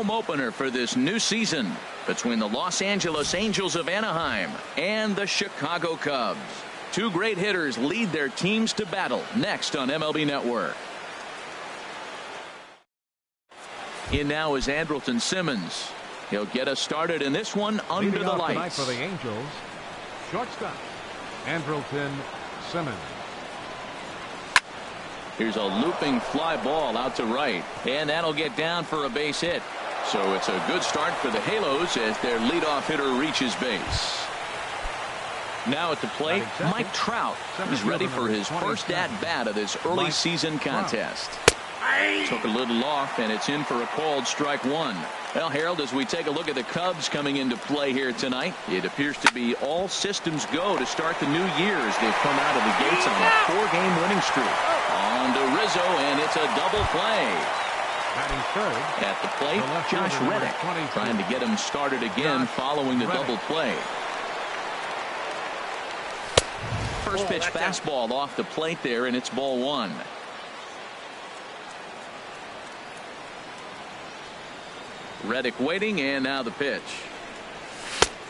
home opener for this new season between the Los Angeles Angels of Anaheim and the Chicago Cubs. Two great hitters lead their teams to battle next on MLB Network. In now is Andrelton Simmons. He'll get us started in this one under the lights. For the Angels, shortstop Andrelton Simmons. Here's a looping fly ball out to right, and that'll get down for a base hit. So it's a good start for the Halos as their leadoff hitter reaches base. Now at the plate, Mike Trout is ready for his first at-bat of this early season contest. Took a little off, and it's in for a called strike one. Well, Harold, as we take a look at the Cubs coming into play here tonight, it appears to be all systems go to start the new year as they've come out of the gates on a 4-game winning streak. On to Rizzo, and it's a double play. At the plate, Josh Reddick trying to get him started again following the double play. First pitch fastball off the plate there, and it's ball one. Reddick waiting, and now the pitch.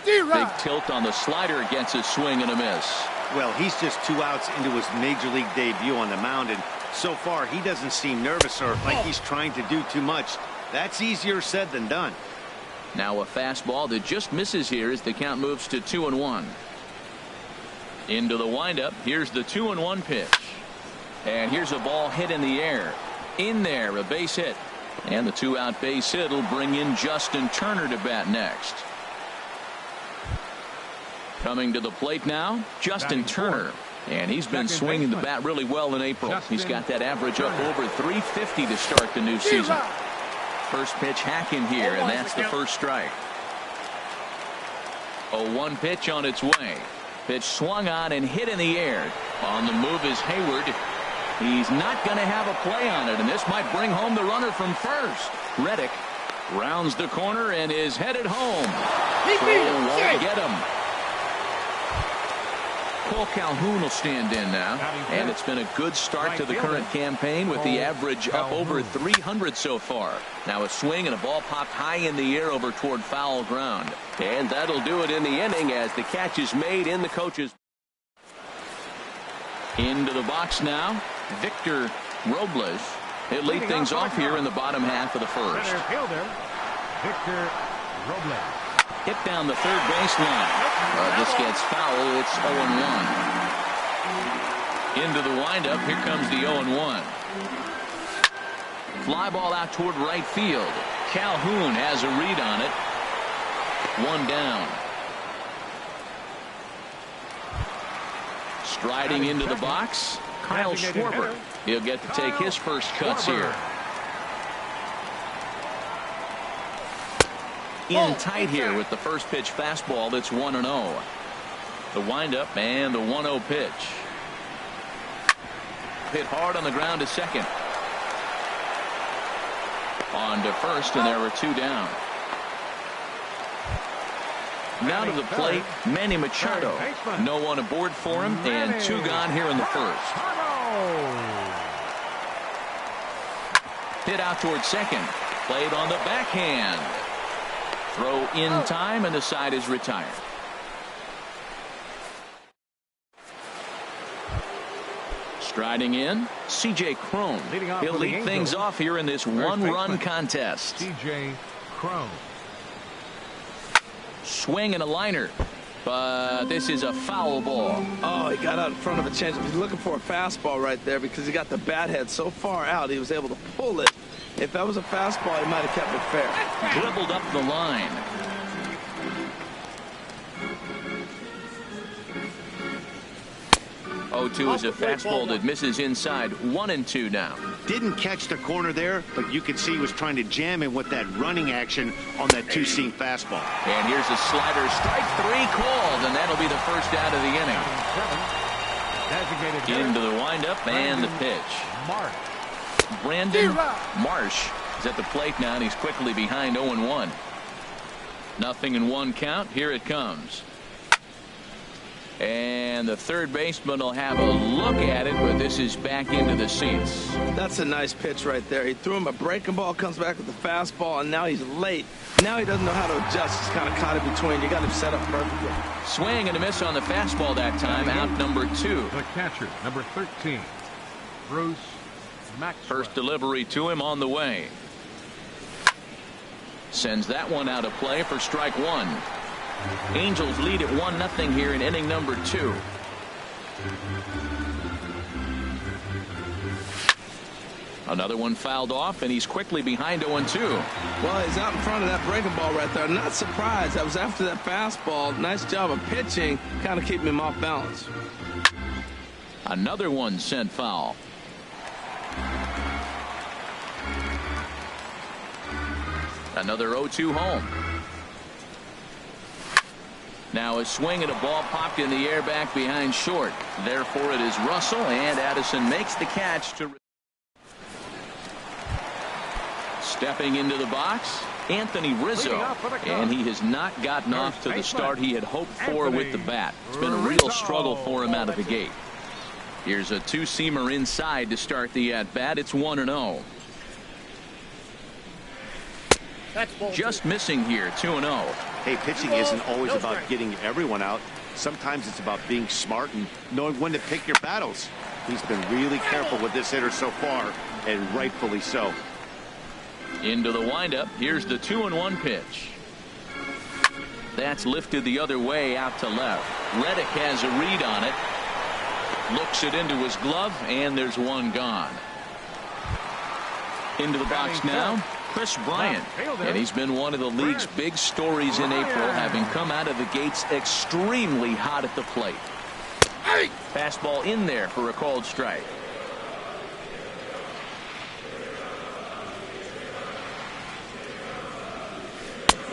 Big tilt on the slider, gets a swing and a miss. Well, he's just 2 outs into his major league debut on the mound, and so far he doesn't seem nervous or like he's trying to do too much. That's easier said than done. Now a fastball that just misses here as the count moves to 2-1. Into the windup. Here's the 2-1 pitch. And here's a ball hit in the air. In there, a base hit. And the 2-out base hit will bring in Justin Turner to bat next. Coming to the plate now, Justin Turner. And he's been swinging the bat really well in April. He's got that average up over 350 to start the new season. First pitch hacking here, and that's the first strike. 0-1 pitch on its way. Pitch swung on and hit in the air. On the move is Hayward. He's not going to have a play on it, and this might bring home the runner from first. Reddick rounds the corner and is headed home. Won't get him. Cole Calhoun will stand in now, and it's been a good start to the current campaign with the average up over 300 so far. Now a swing and a ball popped high in the air over toward foul ground. And that'll do it in the inning as the catch is made in the coach's. Into the box now, Victor Robles. He'll lead things off here in the bottom half of the first. Victor Robles. Hit down the third baseline. This gets foul. It's 0-1. Into the windup. Here comes the 0-1. Fly ball out toward right field. Calhoun has a read on it. One down. Striding into the box, Kyle Schwarber. He'll get to take his first cuts here. In tight here with the first pitch fastball. That's 1-0. The windup and the 1-0 pitch. Hit hard on the ground to second. On to first, and there were two down. Now to the plate, Manny Machado. No one aboard for him, and two gone here in the first. Hit out towards second. Played on the backhand. Throw in time, and the side is retired. Striding in, C.J. Cron. He'll lead things off here in this one-run contest. C.J. Cron. Swing and a liner, but this is a foul ball. Oh, he got out in front of a changeup. He's looking for a fastball right there because he got the bat head so far out he was able to pull it. If that was a fastball, he might have kept it fair. Dribbled up the line. Oh-2 is a fastball that misses inside. 1-2 now. Didn't catch the corner there, but you could see he was trying to jam him with that running action on that two-seam fastball. And here's a slider. Strike three called, and that'll be the first out of the inning. Into the windup and the pitch. Brandon Marsh is at the plate now, and he's quickly behind 0-1. Nothing in one count. Here it comes. And the third baseman will have a look at it, but this is back into the seats. That's a nice pitch right there. He threw him a breaking ball, comes back with the fastball, and now he's late. Now he doesn't know how to adjust. He's kind of caught in between. You got him set up perfectly. Swing and a miss on the fastball that time. Out number 2. The catcher, number 13, Bruce Maxwell. First delivery to him on the way. Sends that one out of play for strike 1. Angels lead at 1-0 here in inning number 2. Another one fouled off, and he's quickly behind 0-2. Well, he's out in front of that breaking ball right there. Not surprised. That was after that fastball. Nice job of pitching, kind of keeping him off balance. Another one sent foul. Another 0-2 home. Now a swing and a ball popped in the air back behind short. Therefore it is Russell, and Addison makes the catch to stepping into the box, Anthony Rizzo, and he has not gotten off to the start he had hoped for with the bat. It's been a real struggle for him out of the gate. Here's a two-seamer inside to start the at-bat. It's 1-0. Just missing here, 2-0. Hey, pitching isn't always about getting everyone out. Sometimes it's about being smart and knowing when to pick your battles. He's been really careful with this hitter so far, and rightfully so. Into the windup. Here's the 2-1 pitch. That's lifted the other way out to left. Reddick has a read on it. Looks it into his glove, and there's one gone. Into the box now, Chris Bryant, and he's been one of the league's big stories in April, having come out of the gates extremely hot at the plate. Fastball in there for a called strike.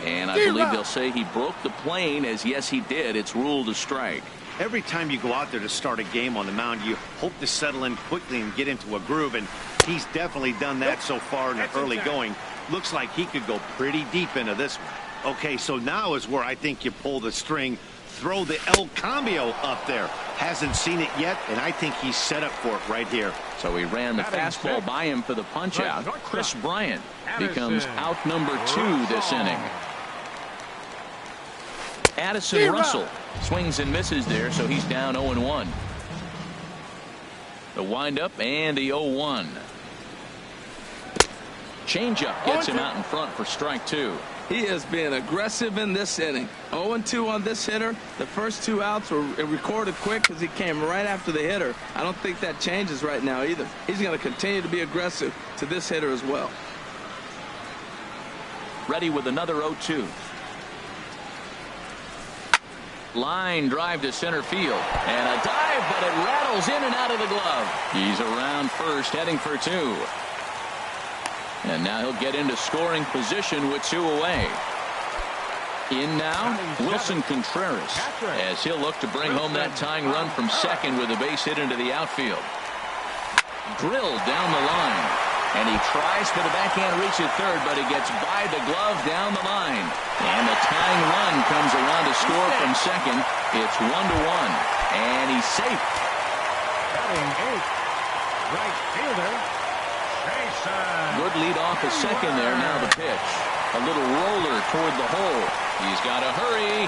And I believe they'll say he broke the plane, as yes he did. It's ruled a strike. Every time you go out there to start a game on the mound, you hope to settle in quickly and get into a groove, and he's definitely done that so far in the early going. Looks like he could go pretty deep into this one. Okay, so now is where I think you pull the string, throw the El Cambio up there. Hasn't seen it yet, and I think he's set up for it right here. So he ran the fastball by him for the punch out. Chris Bryant becomes out number 2 this inning. Addison Russell swings and misses there, so he's down 0-1. The windup and the 0-1. Changeup gets him out in front for strike 2. He has been aggressive in this inning. 0-2 on this hitter. The first 2 outs were recorded quick because he came right after the hitter. I don't think that changes right now either. He's going to continue to be aggressive to this hitter as well. Ready with another 0-2. Line drive to center field, and a dive, but it rattles in and out of the glove. He's around first, heading for 2. And now he'll get into scoring position with 2 away. In now, Wilson Contreras, as he'll look to bring home that tying run from second with a base hit into the outfield. Drilled down the line, and he tries for the backhand reach at third, but he gets by the glove down the line. And the tying run comes around to score from second. It's 1-1, and he's safe. Batting 8th, right fielder, Jason. Good lead off a second there. Now the pitch. A little roller toward the hole. He's got to hurry.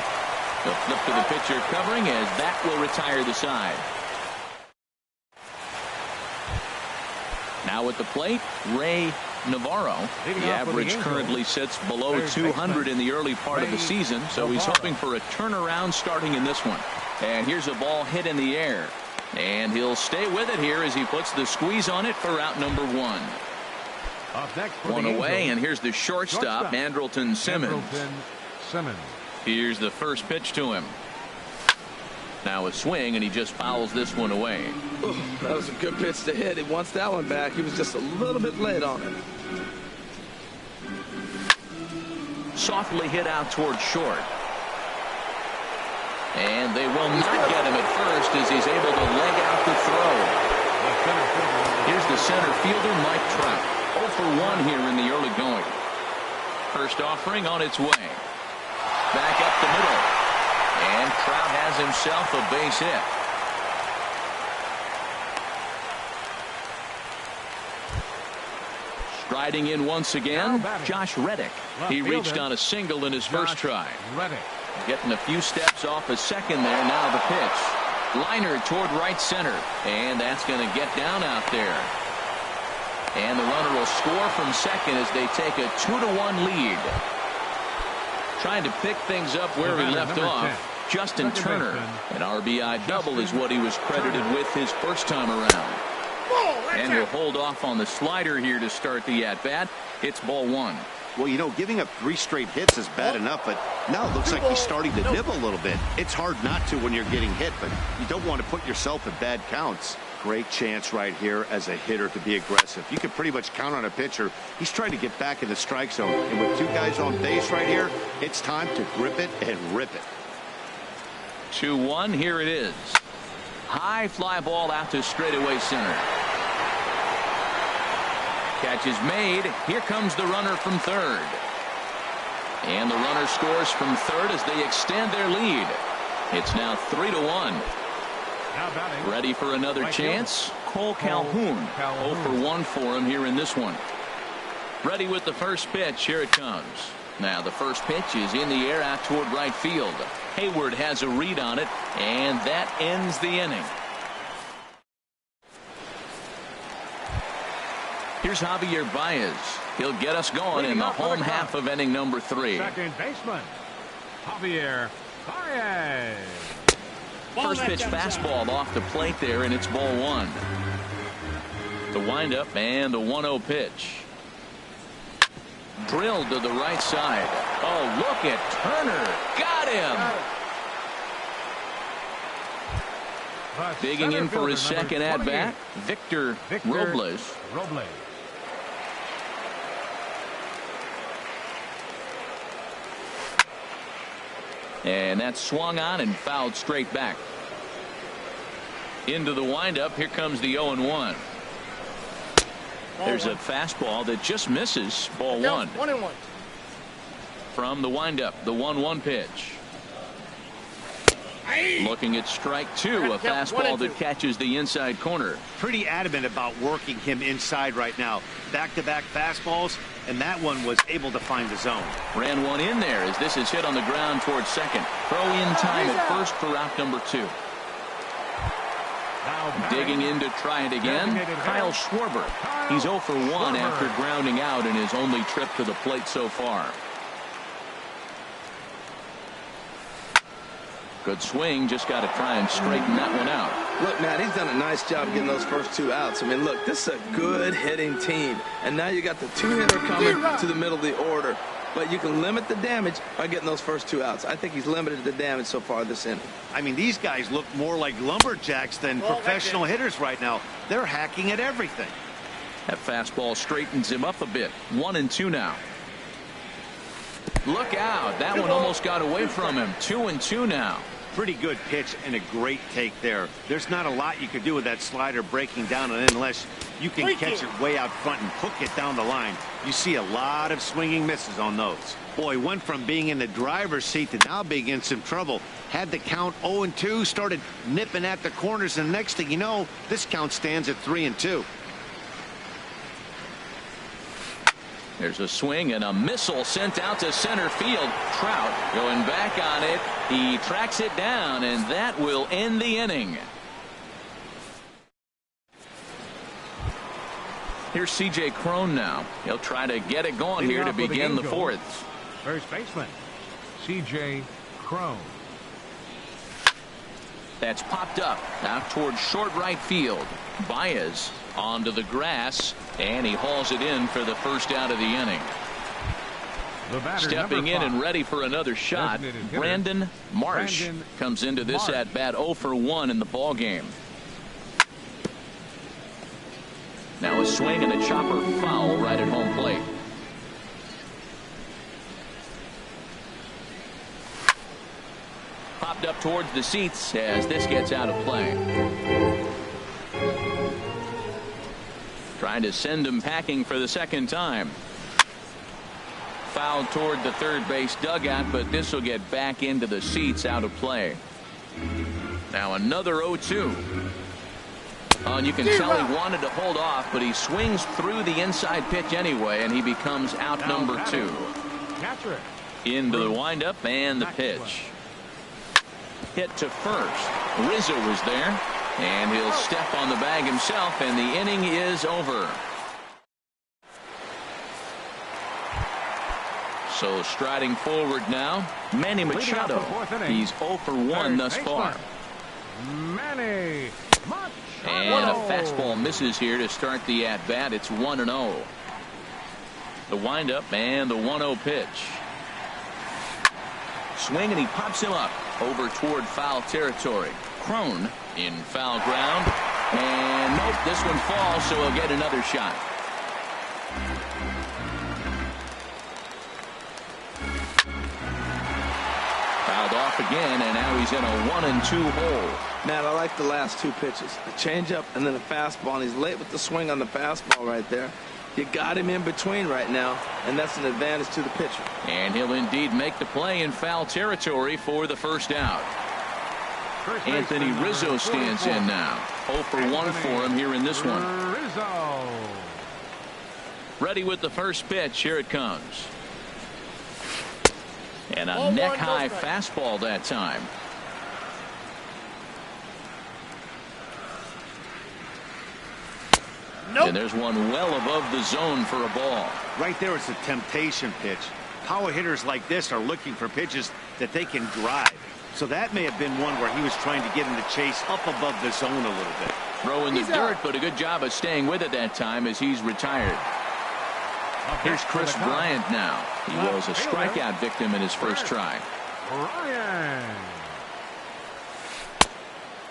The flip to the pitcher covering, as that will retire the side. Now at the plate, Ray Navarro. The average currently sits below 200 in the early part of the season, so he's hoping for a turnaround starting in this one. And here's a ball hit in the air. And he'll stay with it here as he puts the squeeze on it for out number 1. One away, and here's the shortstop, Andrelton Simmons. Here's the first pitch to him. Now a swing, and he just fouls this one away. Ooh, that was a good pitch to hit. He wants that one back. He was just a little bit late on it. Softly hit out toward short. And they will not get him at first as he's able to leg out the throw. Here's the center fielder, Mike Trout. 0 for 1 here in the early going. First offering on its way. Back up the middle. And Trout has himself a base hit. Striding in once again, Josh Reddick. He reached on a single in his first try. Getting a few steps off a second there. Now the pitch. Liner toward right center. And that's going to get down out there. And the runner will score from second as they take a 2-1 lead. Trying to pick things up where he left off. Justin Turner. An RBI double is what he was credited with his first time around. And he'll hold off on the slider here to start the at-bat. It's ball one. Well, you know, giving up 3 straight hits is bad enough, but now it looks like he's starting to nibble a little bit. It's hard not to when you're getting hit, but you don't want to put yourself in bad counts. Great chance right here as a hitter to be aggressive. You can pretty much count on a pitcher. He's trying to get back in the strike zone, and with 2 guys on base right here, it's time to grip it and rip it. 2-1, here it is. High fly ball out to straightaway center. Catch is made. Here comes the runner from third. And the runner scores from third as they extend their lead. It's now 3-1. Ready for another chance. Cole Calhoun. 0 for 1 for him here in this one. Ready with the first pitch. Here it comes. Now the first pitch is in the air out toward right field. Hayward has a read on it, and that ends the inning. Here's Javier Baez. He'll get us going in the home half of inning number 3. Second baseman, Javier Baez. First pitch fastball off the plate there, and it's ball 1. The windup and the 1-0 pitch. Drilled to the right side. Oh, look at Turner. Got him. Digging in for his second at-bat, Victor Robles. And that's swung on and fouled straight back. Into the windup. Here comes the 0-1. There's a fastball that just misses. Ball 1. 1-1. From the windup, the 1-1 pitch. Looking at strike 2, a fastball that catches the inside corner. Pretty adamant about working him inside right now. Back-to-back fastballs, and that one was able to find the zone. Ran one in there as this is hit on the ground towards second. Throw in time at first for out number 2. Digging in to try it again, Kyle Schwarber. He's 0 for 1 after grounding out in his only trip to the plate so far. Good swing, just got to try and straighten that one out. Look, Matt, he's done a nice job getting those first 2 outs. I mean, look, this is a good hitting team. And now you got the 2-hitter coming to the middle of the order. But you can limit the damage by getting those first 2 outs. I think he's limited the damage so far this inning. I mean, these guys look more like lumberjacks than professional hitters right now. They're hacking at everything. That fastball straightens him up a bit. 1-2 now. Look out. That one almost got away from him. 2-2 now. Pretty good pitch and a great take there. There's not a lot you could do with that slider breaking down on it unless you can catch it way out front and hook it down the line. You see a lot of swinging misses on those. Boy, went from being in the driver's seat to now being in some trouble. Had the count 0-2, started nipping at the corners, and the next thing you know, this count stands at 3-2. There's a swing and a missile sent out to center field. Trout going back on it. He tracks it down, and that will end the inning. Here's C.J. Cron now. He'll try to get it going here to begin the 4th. First baseman, C.J. Cron. That's popped up out towards short right field. Baez onto the grass, and he hauls it in for the first out of the inning. Stepping in and ready for another shot, Brandon Marsh comes into this at bat 0 for 1 in the ball game. Now a swing and a chopper foul right at home plate. Popped up towards the seats as this gets out of play. Trying to send him packing for the second time. Foul toward the third base dugout, but this will get back into the seats, out of play. Now another 0-2. And you can tell he wanted to hold off, but he swings through the inside pitch anyway, and he becomes out number 2. Into the windup and the pitch. Hit to first. Rizzo was there, and he'll step on the bag himself, and the inning is over. So striding forward now, Manny Machado. He's 0 for 1 thus far. Manny Machado. And a fastball misses here to start the at-bat. It's 1-0. The windup and the 1-0 pitch. Swing, and he pops him up over toward foul territory. Crone in foul ground. And nope, this one falls, so he'll get another shot. Fouled off again, and now he's in a 1-2 hole. Man, I like the last 2 pitches. A changeup and then a fastball, and he's late with the swing on the fastball right there. You got him in between right now, and that's an advantage to the pitcher. And he'll indeed make the play in foul territory for the first out. Anthony Rizzo stands in now. 0 for 1 for him here in this one. Rizzo. Ready with the first pitch. Here it comes. And a neck-high fastball that time. Nope. And there's one well above the zone for a ball. Right there, it's a temptation pitch. Power hitters like this are looking for pitches that they can drive. So that may have been one where he was trying to get in the chase up above the zone a little bit. Throw in the dirt, but a good job of staying with it that time as he's retired. Here's Chris Bryant now. He was a strikeout victim in his first try. Bryant.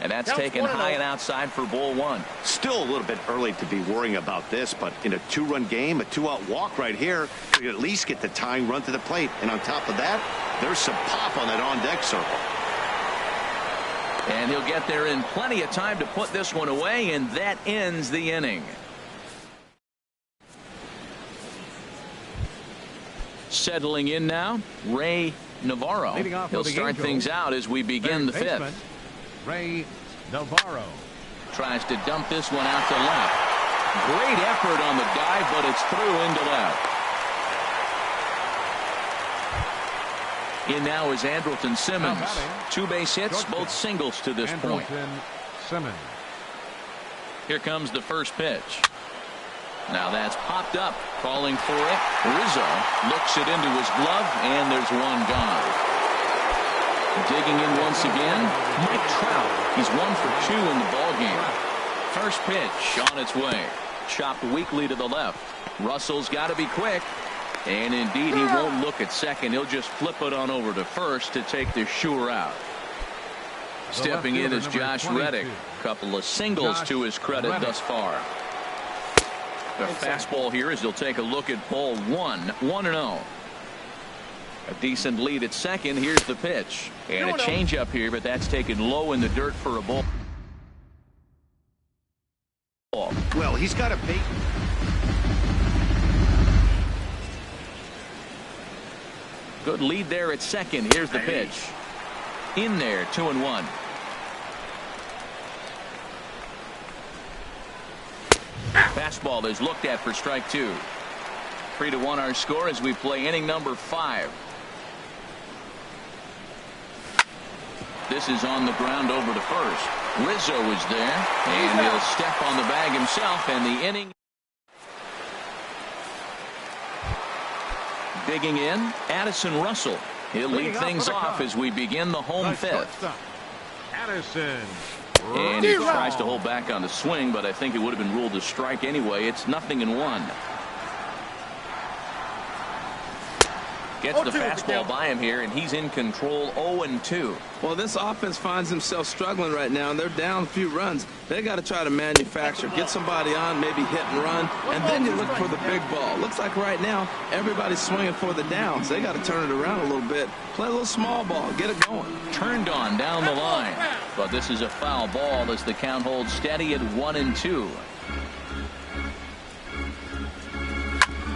And that's taken high and outside for ball 1. Still a little bit early to be worrying about this, but in a 2-run game, a 2-out walk right here, you at least get the tying run to the plate. And on top of that, there's some pop on that on-deck circle. And he'll get there in plenty of time to put this one away, and that ends the inning. Settling in now, Ray Navarro. He'll start things out as we begin the 5th. Ray Navarro tries to dump this one out to left. Great effort on the dive, but it's through into left. In now is Andrelton Simmons. 2 base hits, both singles to this point. Simmons. Here comes the first pitch. Now that's popped up, calling for it. Rizzo looks it into his glove, and there's one gone. Digging in once again, Mike Trout. He's 1 for 2 in the ballgame. First pitch on its way. Chopped weakly to the left. Russell's got to be quick. And indeed, he won't look at second. He'll just flip it on over to first to take the sure out. Stepping in is Josh Reddick. Couple of singles to his credit thus far. The fastball here as he'll take a look at ball 1. 1-0. A decent lead at second. Here's the pitch. And a changeup here, but that's taken low in the dirt for a ball. Well, he's got a bait. Good lead there at second. Here's the pitch. In there, 2-1. Fastball is looked at for strike 2. 3-1 our score as we play inning number 5. This is on the ground over to first. Rizzo is there, and he'll step on the bag himself, and the inning. Digging in, Addison Russell. He'll lead things off as we begin the home 5th. Addison. And he tries to hold back on the swing, but I think it would have been ruled a strike anyway. It's 0-1. Gets the fastball by him here, and he's in control. 0-2. Well, this offense finds himself struggling right now, and they're down a few runs. They got to try to manufacture, get somebody on, maybe hit and run, and then you look for the big ball. Looks like right now everybody's swinging for the downs. They got to turn it around a little bit, play a little small ball, get it going. Turned on down the line, but this is a foul ball as the count holds steady at 1-2.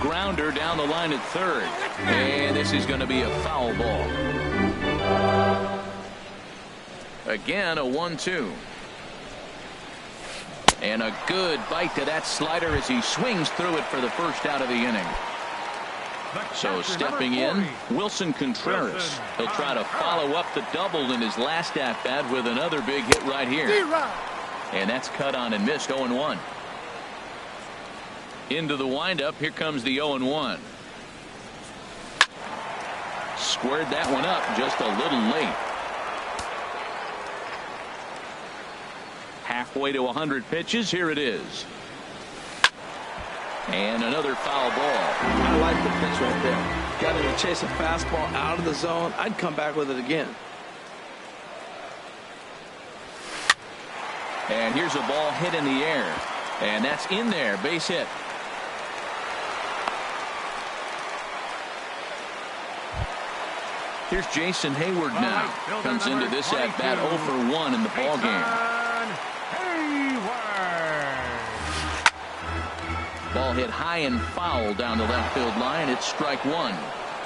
grounder down the line at third. And this is going to be a foul ball. Again, a 1-2. And a good bite to that slider as he swings through it for the first out of the inning. So stepping in, Wilson Contreras. He'll try to follow up the double in his last at-bat with another big hit right here. And that's cut on and missed. 0-1. Into the windup. Here comes the 0-1. Squared that one up just a little late. Halfway to 100 pitches. Here it is. And another foul ball. I like the pitch right there. Got him to chase a fastball out of the zone. I'd come back with it again. And here's a ball hit in the air. And that's in there. Base hit. Here's Jason Hayward now. Comes into this at-bat 0 for 1 in the ball game. Ball hit high and foul down the left field line. It's strike one.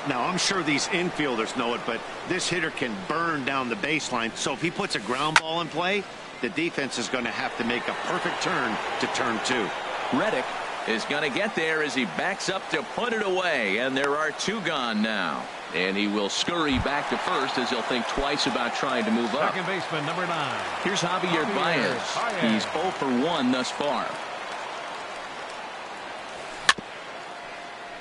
Now, I'm sure these infielders know it, but this hitter can burn down the baseline. So if he puts a ground ball in play, the defense is going to have to make a perfect turn to turn two. Reddick is going to get there as he backs up to put it away. And there are two gone now. And he will scurry back to first as he'll think twice about trying to move up. Second baseman, number 9. Here's Javier Baez. He's 0 for 1 thus far.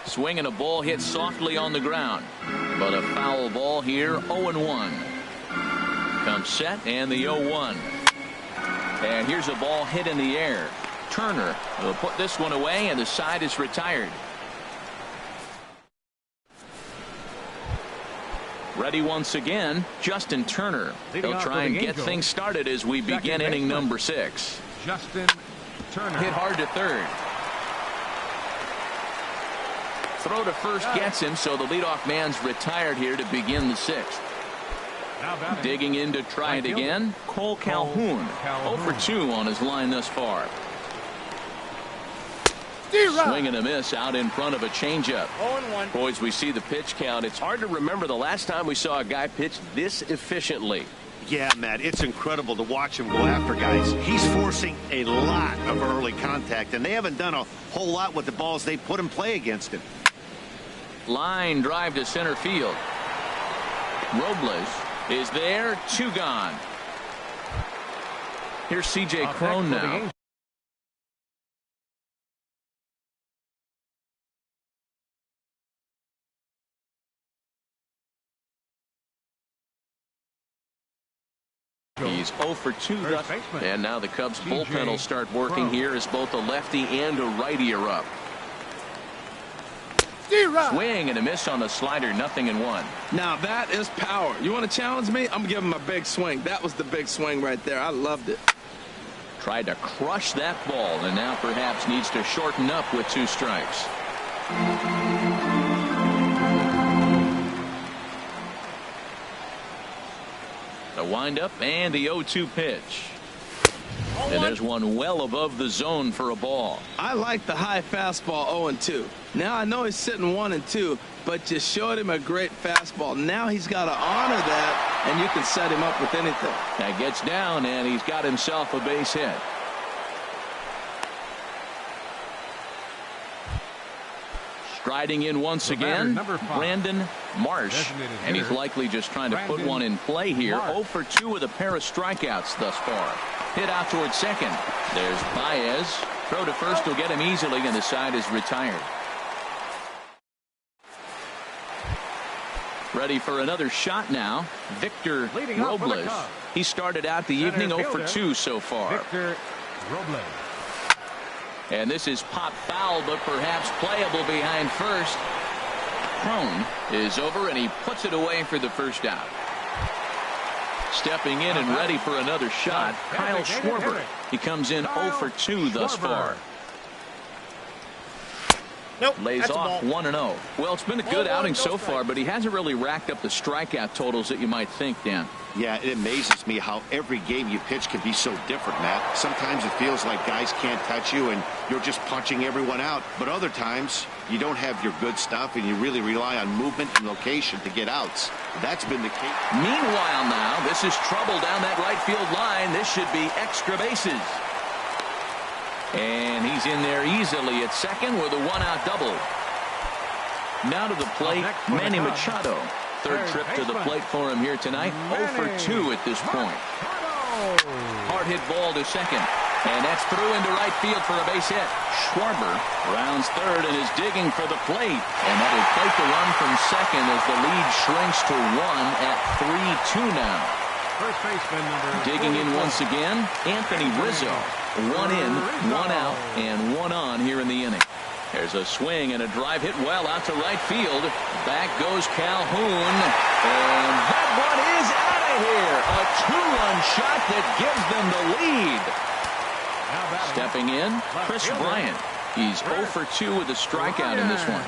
Swinging a ball hit softly on the ground. But a foul ball here. 0-1. Comes set and the 0-1. And here's a ball hit in the air. Turner will put this one away and the side is retired. Ready once again, Justin Turner. He'll try and get things started as we begin inning number 6. Justin Turner. Hit hard to third. Throw to first gets him, so the leadoff man's retired here to begin the 6th. Digging in to try it again, Cole Calhoun. 0 for 2 on his line thus far. Swing and a miss out in front of a changeup. Boys, we see the pitch count. It's hard to remember the last time we saw a guy pitch this efficiently. Yeah, Matt, it's incredible to watch him go after guys. He's forcing a lot of early contact, and they haven't done a whole lot with the balls they put in play against him. Line drive to center field. Robles is there. 2 gone. Here's C.J. Cron now. He's 0 for 2. And now the Cubs bullpen will start working here as both a lefty and a righty are up. Swing and a miss on the slider. 0-1. Now that is power. You want to challenge me? I'm going to give him a big swing. That was the big swing right there. I loved it. Tried to crush that ball and now perhaps needs to shorten up with 2 strikes. The windup and the 0-2 pitch. And there's one well above the zone for a ball. I like the high fastball 0-2. Now I know he's sitting 1-2, but you showed him a great fastball. Now he's got to honor that, and you can set him up with anything. That gets down, and he's got himself a base hit. Striding in once again, Brandon Marsh. And he's likely just trying to put one in play here. 0 for 2 with a pair of strikeouts thus far. Hit out towards second. There's Baez. Throw to first will get him easily, and the side is retired. Ready for another shot now. Victor Robles. He started out the evening 0 for 2 so far. Victor Robles. And this is pop foul, but perhaps playable behind first. Cron is over, and he puts it away for the first out. Stepping in and ready for another shot, Kyle Schwarber. He comes in 0 for 2 thus far. Nope, Lays that's a off ball. 1-0. Well, it's been a good outing so far, but he hasn't really racked up the strikeout totals that you might think, Dan. Yeah, it amazes me how every game you pitch can be so different, Matt. Sometimes it feels like guys can't touch you and you're just punching everyone out. But other times, you don't have your good stuff and you really rely on movement and location to get outs. That's been the case. Meanwhile now, this is trouble down that right field line. This should be extra bases. And he's in there easily at second with a one-out double. Now to the plate, Manny Machado. Third trip to the plate for him here tonight. 0 for 2 at this point. Hard hit ball to second. And that's through into right field for a base hit. Schwarber rounds third and is digging for the plate. And that'll plate the run from second as the lead shrinks to 1 at 3-2 now. First baseman number Digging in once again, Anthony Rizzo. 1 in, 1 out, and 1 on here in the inning. There's a swing and a drive hit well out to right field. Back goes Calhoun. And that one is out of here. A 2-run shot that gives them the lead. Stepping in, Chris Bryant. He's 0 for 2 with a strikeout in this one.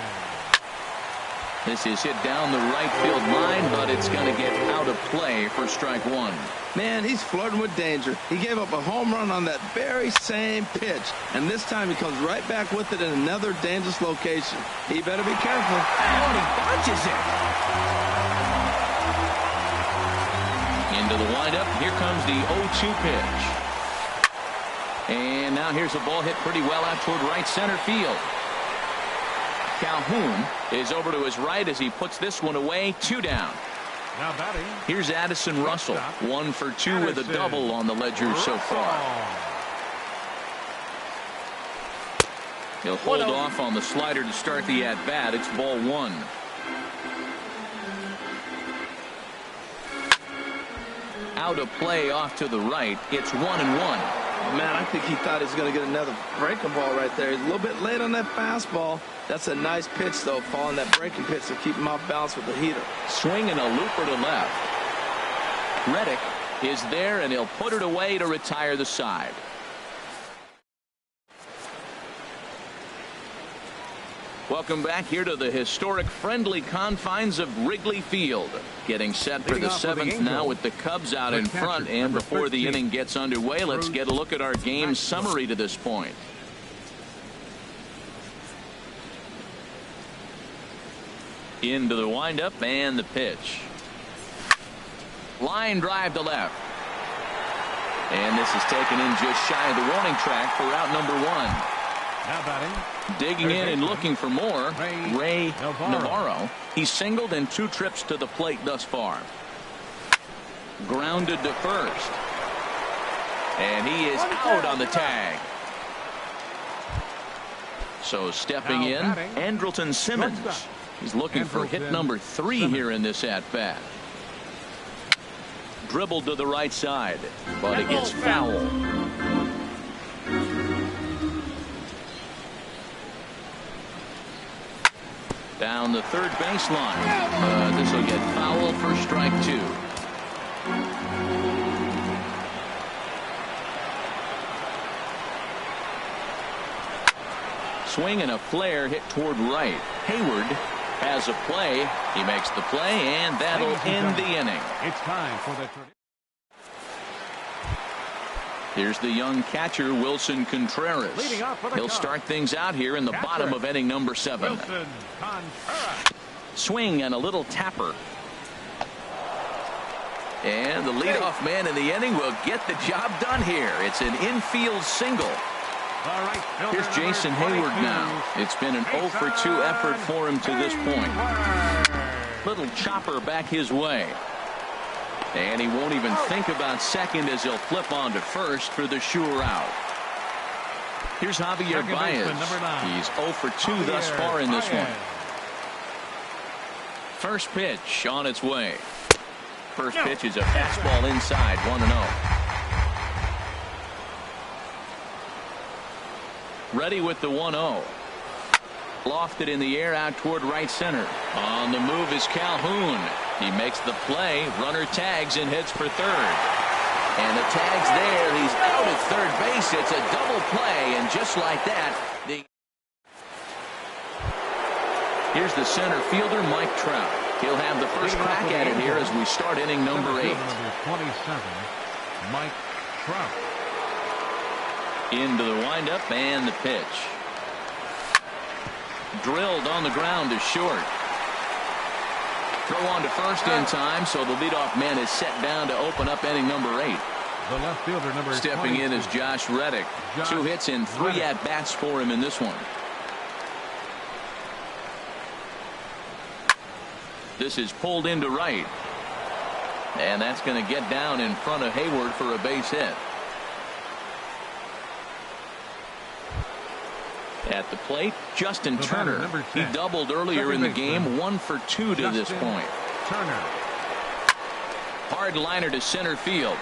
This is hit down the right field line, but it's going to get out of play for strike one. Man, he's flirting with danger. He gave up a home run on that very same pitch, and this time he comes right back with it in another dangerous location. He better be careful. And he bunches it. Into the windup. Here comes the 0-2 pitch. And now here's a ball hit pretty well out toward right center field. Calhoun is over to his right as he puts this one away. 2 down. Now batting. Here's Addison Russell. 1 for 2 with a double on the ledger so far. He'll hold off on the slider to start the at-bat. It's ball 1. Out of play off to the right. It's 1-1. Man, I think he thought he was going to get another breaking ball right there. He's a little bit late on that fastball. That's a nice pitch, though, following that breaking pitch to keep him off balance with the heater. Swinging a looper to left. Reddick is there, and he'll put it away to retire the side. Welcome back here to the historic friendly confines of Wrigley Field. Getting set for the 7th now with the Cubs out in front. And before the inning gets underway, let's get a look at our game summary to this point. Into the windup and the pitch. Line drive to left. And this is taken in just shy of the warning track for out number 1. Now batting. Digging in and looking for more, Ray Navarro. He's singled in 2 trips to the plate thus far. Grounded to first. And he is out on the tag. So stepping in, Andrelton Simmons. He's looking for hit number 3 here in this at-bat. Dribbled to the right side, but it gets foul. Down the third baseline. This will get foul for strike 2. Swing and a flare hit toward right. Hayward has a play. He makes the play, and that'll end the inning. It's time for the. Here's the young catcher, Wilson Contreras. He'll start things out here in the bottom of inning number 7. Swing and a little tapper. And the leadoff man in the inning will get the job done here. It's an infield single. Here's Jason Hayward now. It's been an 0 for 2 effort for him to this point. Little chopper back his way. And he won't even think about second as he'll flip on to first for the sure out. Here's Javier Baez. He's 0 for 2 thus far in this one. First pitch on its way. First pitch is a fastball inside, 1-0. Ready with the 1-0. Lofted in the air out toward right center. On the move is Calhoun. He makes the play. Runner tags and hits for third. And the tag's there. He's out at third base. It's a double play. And just like that, Here's the center fielder, Mike Trout. He'll have the first crack at it here as we start inning number 8. Number 27, Mike Trout. Into the windup and the pitch. Drilled on the ground to short. Throw on to first in time, so the leadoff man is set down to open up inning number 8. The left fielder, number Stepping 22. in is Josh Reddick. 2 hits and 3 at-bats for him in this one. This is pulled into right. And that's going to get down in front of Hayward for a base hit. At the plate, Justin Turner. He doubled earlier in the game, 1 for 2 to this point. Turner. Hard liner to center field.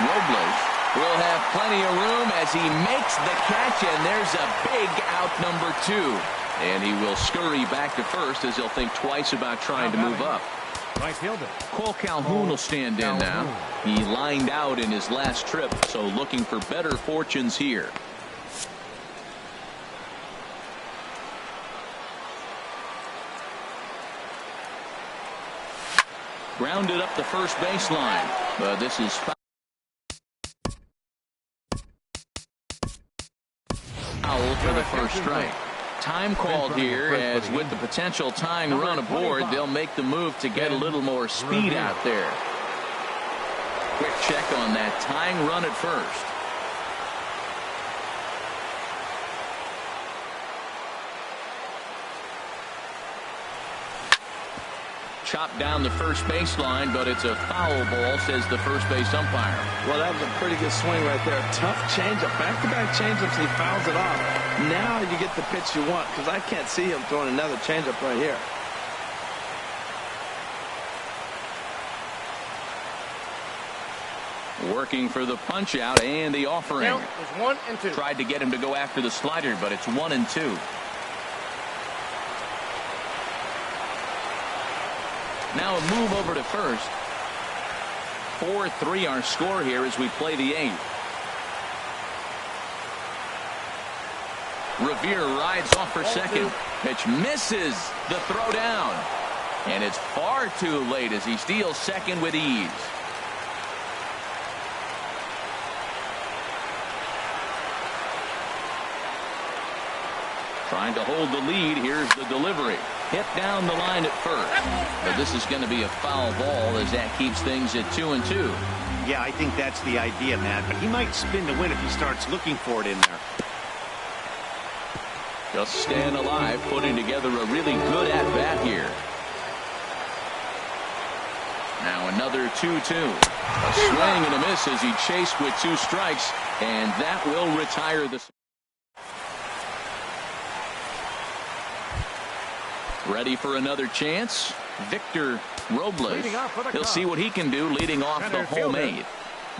Robles will have plenty of room as he makes the catch, and there's a big out number 2. And he will scurry back to first as he'll think twice about trying to move up. Right fielder. Cole Calhoun will stand in now. He lined out in his last trip, so looking for better fortunes here. Grounded up the first baseline. This is foul for the first strike. Time called here, as with the potential tying run aboard, they'll make the move to get a little more speed out there. Quick check on that tying run at first. Chopped down the first baseline, but it's a foul ball, says the first base umpire. Well, that was a pretty good swing right there. Tough changeup. Back-to-back changeups, he fouls it off. Now you get the pitch you want, because I can't see him throwing another changeup right here. Working for the punch out and the offering. Count is 1 and 2. Tried to get him to go after the slider, but it's 1 and 2. Now a move over to first. 4-3 our score here as we play the 8th. Revere rides off for second. Pitch misses the throw down. And it's far too late as he steals second with ease. Trying to hold the lead. Here's the delivery. Hit down the line at first. But this is going to be a foul ball as that keeps things at 2 and 2. Yeah, I think that's the idea, Matt. But he might spin to win if he starts looking for it in there. Just staying alive, putting together a really good at-bat here. Now another 2-2. A swing and a miss as he chased with 2 strikes. And that will retire the... Ready for another chance. Victor Robles. He'll see what he can do leading off the home 8.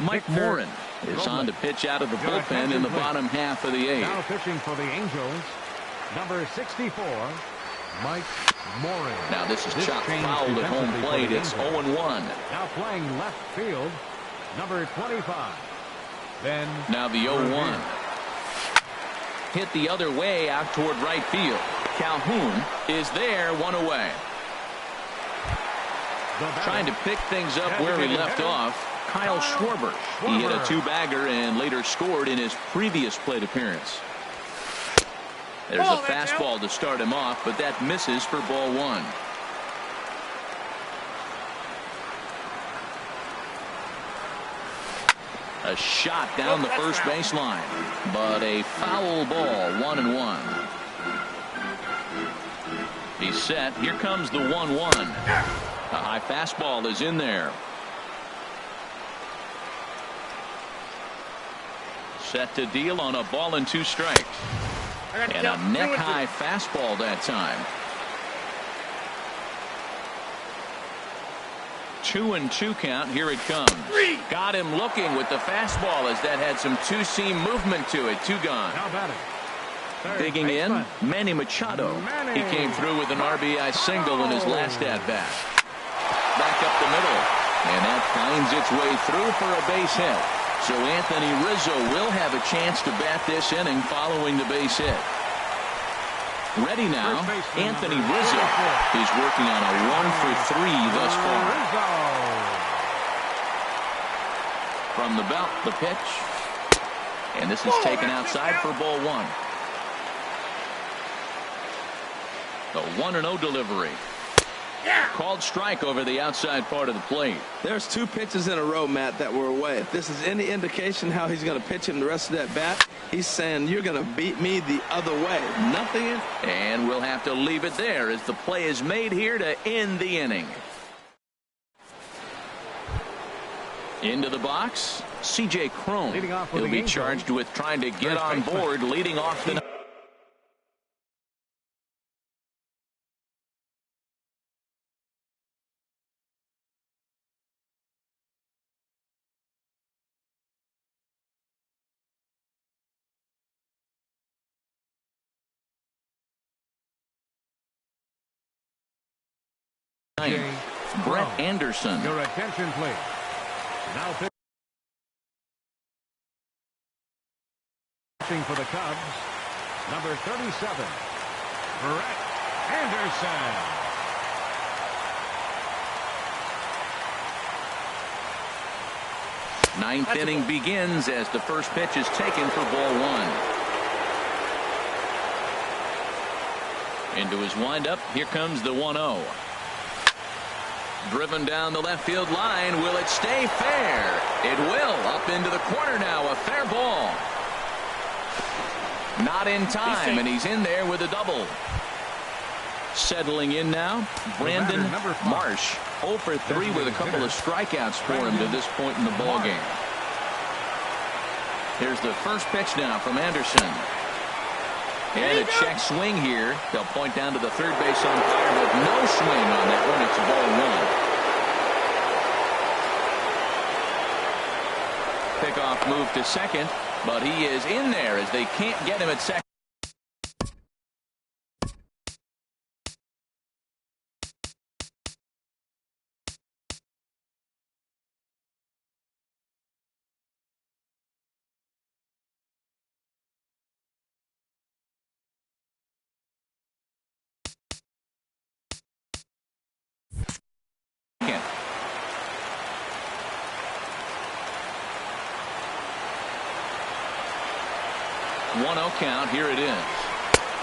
Mike Morin is on to pitch out of the bullpen in the bottom half of the 8th. Now pitching for the Angels, number 64, Mike Morin. Now this is chopped foul at home plate. It's 0-1. Now playing left field, number 25. Then now the 0-1. Hit the other way out toward right field. Calhoun is there, 1 away. Trying to pick things up where he left off, Kyle Schwarber. He hit a 2-bagger and later scored in his previous plate appearance. There's a fastball to start him off, but that misses for ball 1. A shot down the first baseline, but a foul ball, 1-1. He's set. Here comes the 1-1. A high fastball is in there. Set to deal on a ball and 2 strikes. And a neck-high fastball that time. 2-2 count. Here it comes. Got him looking with the fastball as that had some 2-seam movement to it. 2 gone. how about it? Digging in, Manny Machado. He came through with an RBI single in his last at-bat. Back up the middle. And that finds its way through for a base hit. So Anthony Rizzo will have a chance to bat this inning following the base hit. Ready now, Anthony Rizzo. He's working on a 1-for-3 thus far. From the belt, the pitch. And this is taken outside for ball one. The 1-0 delivery. Called strike over the outside part of the plate. There's 2 pitches in a row, Matt, that were away. If this is any indication how he's going to pitch him the rest of that bat, he's saying you're going to beat me the other way. Nothing in. And we'll have to leave it there as the play is made here to end the inning. Into the box, C.J. Cron. He'll be charged with trying to get on board leading off the. Brett Anderson. Your attention, please. Now pitching for the Cubs, number 37, Brett Anderson. Ninth inning begins as the first pitch is taken for ball one. Into his windup, here comes the 1-0. Driven down the left field line. Will it stay fair? It will. Up into the corner now. A fair ball. Not in time, and he's in there with a double. Settling in now, Brandon Marsh. 0 for 3 with a couple of strikeouts for him to this point in the ball game. Here's the first pitch now from Anderson. And a check swing here. They'll point down to the third base umpire, but no swing on that one. It's a ball one. Pickoff move to second, but he is in there as they can't get him at second. Count. Here it is.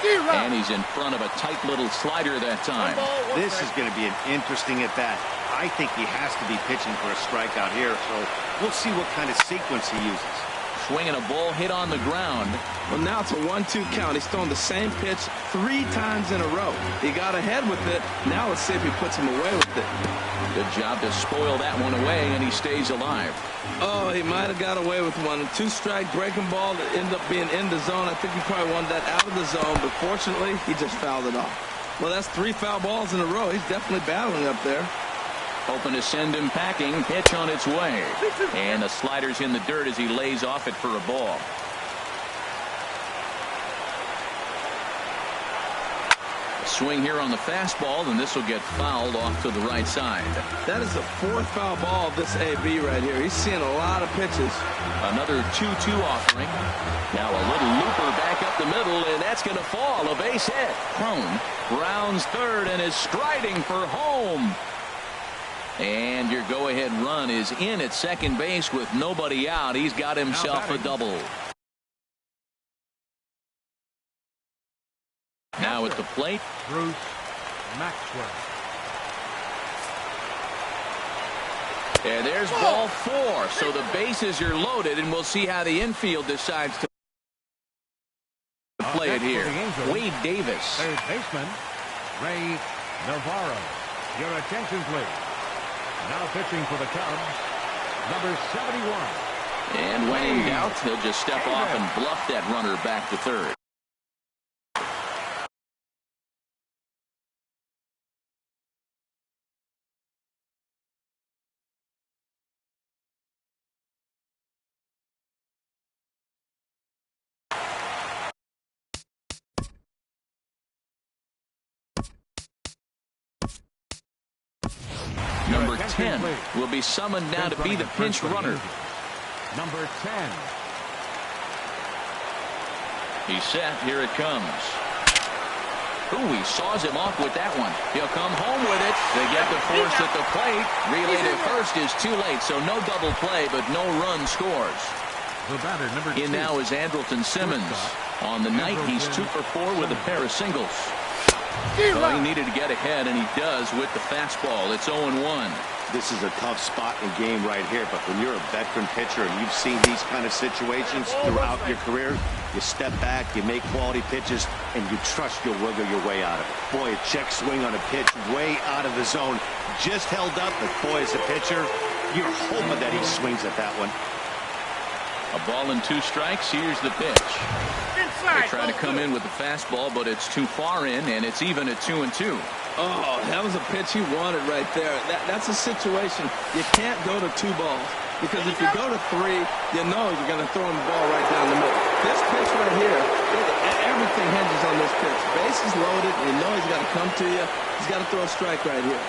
And he's in front of a tight little slider that time. This is going to be an interesting at bat. I think he has to be pitching for a strikeout here, so we'll see what kind of sequence he uses. Swinging a ball hit on the ground. Well, now it's a 1-2 count. He's thrown the same pitch 3 times in a row. He got ahead with it. Now let's see if he puts him away with it. Good job to spoil that one away, and he stays alive. Oh, he might have got away with one. 2-strike breaking ball that ended up being in the zone. I think he probably wanted that out of the zone, but fortunately, he just fouled it off. Well, that's 3 foul balls in a row. He's definitely battling up there. Hoping to send him packing. Pitch on its way. And the slider's in the dirt as he lays off it for a ball. Swing here on the fastball, and this will get fouled off to the right side. That is the 4th foul ball of this AB right here. He's seeing a lot of pitches. Another 2-2 offering. Now a little looper back up the middle, and that's going to fall. A base hit. Cron rounds third and is striding for home. And your go-ahead run is in at second base with nobody out. He's got himself a double. Now at the plate, Bruce Maxwell. And there's ball 4. So the bases are loaded, and we'll see how the infield decides to play it here. Wade Davis. Third baseman, Ray Navarro. Your attention, please. Now pitching for the Cubs, number 71. And when in doubt, he'll just step off and bluff that runner back to third. Number 10 will be summoned now to be the pinch runner. Number 10. He's set. Here it comes. Ooh, he saws him off with that one. He'll come home with it. They get the force at the plate. Relay to first is too late, so no double play, but no run scores. The batter, number 2. In now is Andrelton Simmons. On the night, he's 2 for 4 with a pair of singles. Well, he needed to get ahead, and he does with the fastball. It's 0-1. This is a tough spot in the game right here, but when you're a veteran pitcher and you've seen these kind of situations throughout your career, you step back, you make quality pitches, and you trust you'll wiggle your way out of it. Boy, a check swing on a pitch way out of the zone. Just held up, but boy, as a pitcher, you're hoping that he swings at that one. A ball and 2 strikes. Here's the pitch. They try to come in with the fastball, but it's too far in, and it's even at 2-2. Oh, that was a pitch he wanted right there. That's a situation. You can't go to 2 balls, because if you go to 3, you know you're going to throw him the ball right down the middle. This pitch right here, everything hinges on this pitch. Base is loaded. You know he's got to come to you. He's got to throw a strike right here.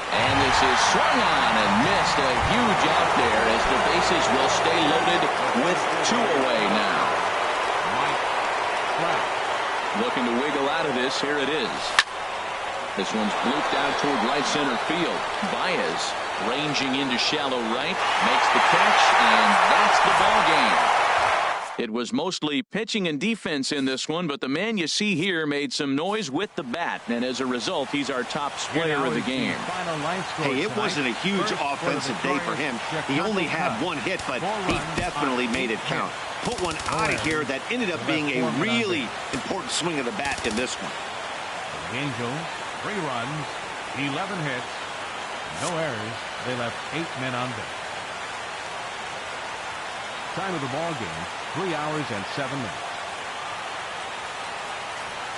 And this is swung on and missed. A huge out there as the bases will stay loaded with 2 away now. Looking to wiggle out of this. Here it is. This one's blooped out toward right center field. Baez ranging into shallow right, makes the catch, and that's the ball game. It was mostly pitching and defense in this one, but the man you see here made some noise with the bat, and as a result, he's our top player of the game. Hey, it wasn't a huge offensive day for him. He only had 1 hit, but he definitely made it count. Put one out of here that ended up being a really important swing of the bat in this one. The Angels, 3 runs, 11 hits, no errors. They left 8 men on base. Time of the ball game, 3 hours and 7 minutes.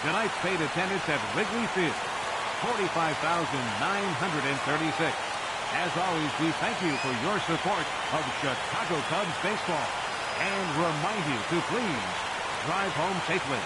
Tonight's paid attendance at Wrigley Field, 45,936. As always, we thank you for your support of Chicago Cubs baseball and remind you to please drive home safely.